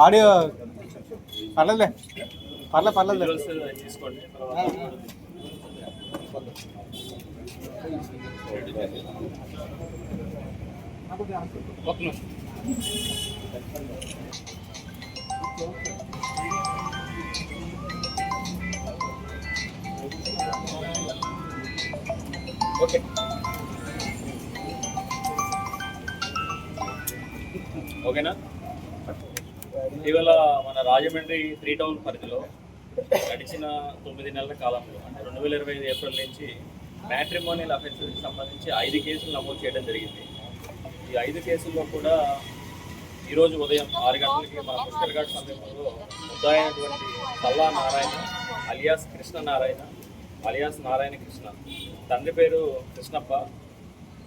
Audio పర్లేదులే పర్లేదు తీసుకోండి. ఓకే, ఓకేనా? ఇటీవల మన రాజమండ్రి 3 టౌన్ పరిధిలో గడిచిన 9 నెలల కాలంలో అంటే 2025 ఏప్రిల్ నుంచి మ్యాట్రిమోనియల్ అఫెన్స్కి సంబంధించి 5 కేసులు నమోదు చేయడం జరిగింది. ఈ 5 కేసుల్లో కూడా ఈరోజు ఉదయం 6 గంటలకి మన పుష్కర్ ఘాట్ సమీపంలో ముద్దాయినటువంటి కల్లా నారాయణ అలియాస్ కృష్ణ నారాయణ అలియాస్ నారాయణ కృష్ణ, తండ్రి పేరు కృష్ణప్ప,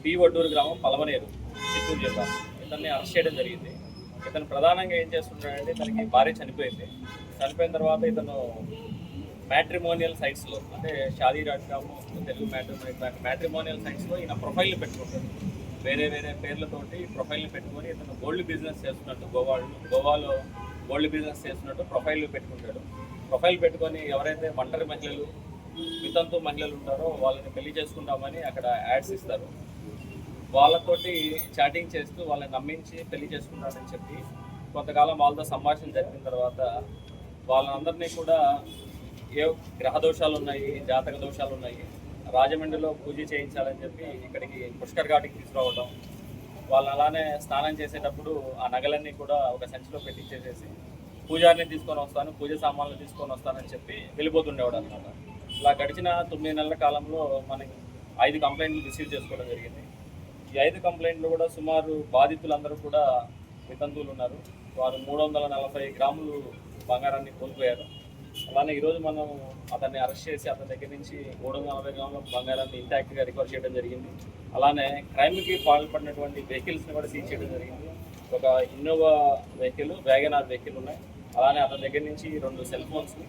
పి వడ్డూరు గ్రామం పలమనేరు, చిత్తూరు జిల్లా, ఇతన్ని అరెస్ట్ చేయడం జరిగింది. ఇతను ప్రధానంగా ఏం చేస్తుంటాడంటే తనకి భార్య చనిపోయిన తర్వాత ఇతను మ్యాట్రిమోనియల్ సైట్స్లో అంటే షాదీ.com, తెలుగు మ్యాట్రిమోనియల్ సైట్స్లో ఈయన ప్రొఫైల్ని పెట్టుకుంటాడు. వేరే పేర్లతోటి ప్రొఫైల్ని పెట్టుకొని ఇతను గోల్డ్ బిజినెస్ చేస్తున్నట్టు గోవాలో గోల్డ్ బిజినెస్ చేస్తున్నట్టు ప్రొఫైల్ పెట్టుకుంటాడు. ప్రొఫైల్ పెట్టుకొని ఎవరైతే ఒంటరి మహిళలు, వితంతు మహిళలు ఉంటారో వాళ్ళని పెళ్లి చేసుకుంటామని అక్కడ యాడ్స్ ఇస్తారు. వాళ్ళతోటి చాటింగ్ చేస్తూ వాళ్ళని నమ్మించి పెళ్లి చేసుకుంటారని చెప్పి కొంతకాలం వాళ్ళతో సంభాషణ జరిపిన తర్వాత వాళ్ళందరినీ కూడా ఏ గ్రహ దోషాలు ఉన్నాయి, జాతక దోషాలు ఉన్నాయి, రాజమండ్రిలో పూజ చేయించాలని చెప్పి ఇక్కడికి పుష్కర్ ఘాట్కి తీసుకురావడం, వాళ్ళు అలానే స్నానం చేసేటప్పుడు ఆ నగలన్నీ కూడా ఒక సంచిలో పెట్టించేసేసి పూజారిని తీసుకొని వస్తాను, పూజ సామాన్లు తీసుకొని వస్తానని చెప్పి వెళ్ళిపోతుండేవాడు అనమాట. ఇలా గడిచిన 9 నెలల కాలంలో మనకి 5 కంప్లైంట్లు రిసీవ్ చేసుకోవడం జరిగింది. ఈ 5 కంప్లైంట్లు కూడా సుమారు బాధితులందరూ కూడా వితంతువులు ఉన్నారు. వారు 340 గ్రాములు బంగారాన్ని కోల్పోయారు. అలానే ఈరోజు మనం అతన్ని అరెస్ట్ చేసి అతని దగ్గర నుంచి 340 గ్రాముల బంగారాన్ని ఇంటాక్ట్గా రికవర్ చేయడం జరిగింది. అలానే క్రైమ్కి పాల్పడినటువంటి వెహికల్స్ని కూడా సీజ్ చేయడం జరిగింది. ఒక ఇన్నోవా వెహికల్, వ్యాగనార్ వెహికల్ ఉన్నాయి. అలానే అతని దగ్గర నుంచి 2 సెల్ ఫోన్స్ని,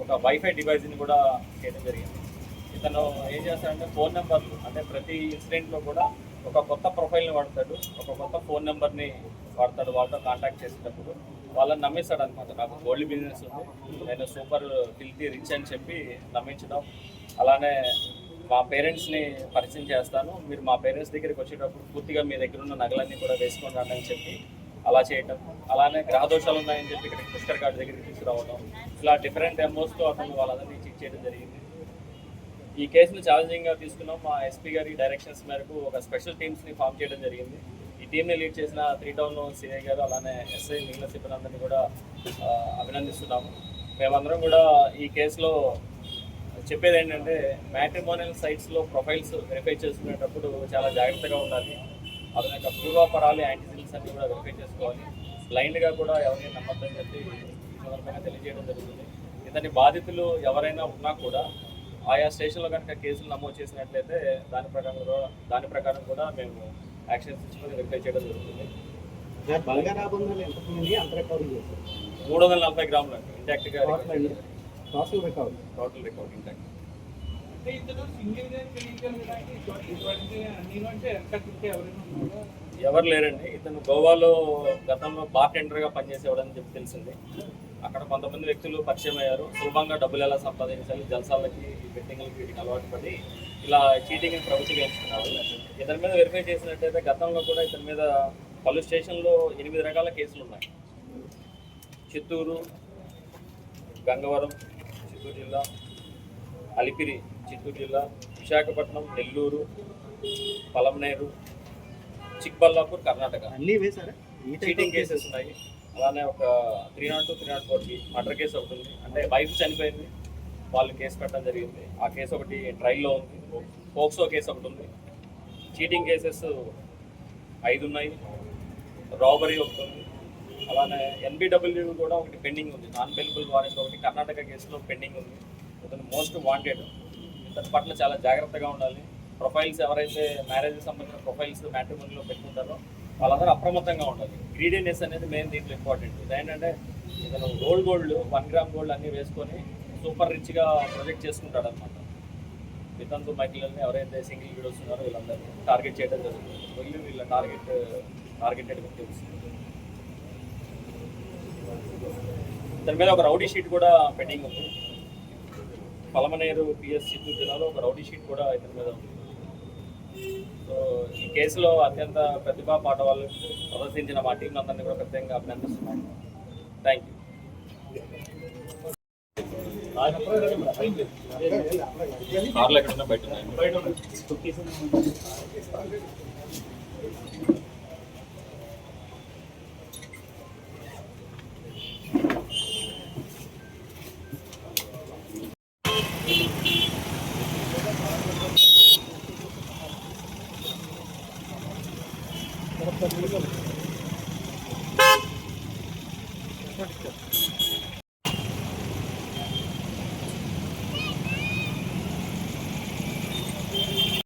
ఒక వైఫై డివైస్ని కూడా చేయడం జరిగింది. ఇతను ఏం చేస్తాడంటే ఫోన్ నెంబర్లు అంటే ప్రతి ఇన్సిడెంట్లో కూడా ఒక కొత్త ప్రొఫైల్ని వాడతాడు, ఒక కొత్త ఫోన్ నెంబర్ని వాడతాడు. వాళ్ళతో కాంటాక్ట్ చేసేటప్పుడు వాళ్ళని నమ్మిస్తాడు అనమాట. నాకు గోల్డ్ బిజినెస్ ఉంది, నేను సూపర్ ఫిల్తీ రిచ్ అని చెప్పి నమ్మించడం. అలానే మా పేరెంట్స్ని పరిచయం చేస్తాను, మీరు మా పేరెంట్స్ దగ్గరికి వచ్చేటప్పుడు పూర్తిగా మీ దగ్గర ఉన్న నగలన్నీ కూడా వేసుకొని రండి అని చెప్పి అలా చేయటం. అలానే గ్రహదోషాలు ఉన్నాయని చెప్పి ఇక్కడికి పుష్కర్ ఘాట్ దగ్గరికి తీసుకురావడం. ఇలా డిఫరెంట్ ఎంఓస్తో అతను వాళ్ళందరినీ చెక్ చేయడం జరిగింది. ఈ కేసును ఛాలెంజింగ్గా తీసుకున్నాం. మా ఎస్పీ గారి డైరెక్షన్స్ మేరకు ఒక స్పెషల్ టీమ్స్ని ఫామ్ చేయడం జరిగింది. ఈ టీంని లీడ్ చేసిన 3 టౌన్ సిఐ గారు అలానే ఎస్ఐ మిగిలిన సిబ్బందిని కూడా అభినందిస్తున్నాము. మేమందరం కూడా ఈ కేసులో చెప్పేది ఏంటంటే మ్యాట్రిమోనియల్ సైట్స్లో ప్రొఫైల్స్ వెరిఫై చేసుకునేటప్పుడు చాలా జాగ్రత్తగా ఉండాలి. అతని యొక్క పూర్వాపరాలు, యాంటీసిడెంట్స్ అన్ని కూడా వెరిఫై చేసుకోవాలి. బ్లైండ్గా కూడా ఎవరిని నమ్మద్దని చెప్పి సందర్భంగా తెలియజేయడం జరుగుతుంది. ఇతని బాధితులు ఎవరైనా ఉన్నా కూడా ఆయా స్టేషన్లో కనుక కేసులు నమోదు చేసినట్లయితే దాని ప్రకారం కూడా మేము యాక్షన్ తీసుకొని వెరిఫై చేయడం జరుగుతుంది. 340 గ్రాములు అండి ఇంటాక్ట్గా టోటల్ రికవరీ ఇంటాక్ట్. ఎవరు లేరండి. ఇతను గోవాలో గతంలో బార్ టెండర్గా పనిచేసేవాడని చెప్పి తెలిసింది. అక్కడ కొంతమంది వ్యక్తులు పరిచయం అయ్యారు. సులభంగా డబ్బులు ఎలా సంపాదించాలి, జల్సాలకి, బెట్టింగ్లకి, వీటికి అలవాటు పడి ఇలా చీటింగ్ని ప్రభుత్వం ఎంచుకున్నారు. ఇతని మీద వెరిఫై చేసినట్టయితే గతంలో కూడా ఇతని మీద పలు స్టేషన్లో 8 రకాల కేసులు ఉన్నాయి. చిత్తూరు, గంగవరం చిత్తూరు జిల్లా, అలిపిరి చిత్తూరు జిల్లా, విశాఖపట్నం, నెల్లూరు, పలమనేరు, చిక్బల్లాపూర్ కర్ణాటక అన్నీ చీటింగ్ కేసెస్ ఉన్నాయి. అలానే ఒక 302, 304కి మర్డర్ కేసు ఒకటి ఉంది. అంటే వైఫ్ చనిపోయింది, వాళ్ళు కేసు పెట్టడం జరిగింది. ఆ కేసు ఒకటి ట్రయల్లో ఉంది. పోక్సో కేసు ఒకటి ఉంది. చీటింగ్ కేసెస్ 5 ఉన్నాయి. రాబరీ ఒకటి ఉంది. అలానే NBW కూడా ఒకటి పెండింగ్ ఉంది. నాన్ బెయిలబుల్ వారెంట్ ఒకటి కర్ణాటక కేసులో పెండింగ్ ఉంది. ఇతను మోస్ట్ వాంటెడ్. ఇతని పట్ల చాలా జాగ్రత్తగా ఉండాలి. ప్రొఫైల్స్ ఎవరైతే మ్యారేజ్కి సంబంధించిన ప్రొఫైల్స్ మ్యాట్రిమోనీలో పెట్టుకుంటారో వాళ్ళందరూ అప్రమత్తంగా ఉండాలి. గ్రీడీనెస్ అనేది మెయిన్ దీంట్లో ఇంపార్టెంట్. ఇదేంటంటే ఇతను గోల్డ్ 1 గ్రామ్ గోల్డ్ అన్నీ వేసుకొని సూపర్ రిచ్గా ప్రొజెక్ట్ చేసుకుంటాడు అనమాట. వితంతు మహిళల్ని ఎవరైతే సింగిల్ వీడియోస్ ఉన్నారో వీళ్ళందరినీ టార్గెట్ చేయడం జరుగుతుంది. వీళ్ళ టార్గెటెడ్ వ్యక్తిస్. దాని మీద ఒక రౌడీ షీట్ కూడా పెండింగ్ ఉంది. పలమనేరు పిఎస్ చిత్తూరు జిల్లాలో ఒక రౌడీ షీట్ కూడా ఇతని మీద ఉంది. సో ఈ కేసులో అత్యంత ప్రతిభా పాట వాళ్ళు ప్రదర్శించిన మా టీం అందరినీ కూడా ప్రత్యేకంగా అభినందిస్తున్నాను. Thank you. కార్లు ఎక్కడున్నా బయట ఉన్నాయి.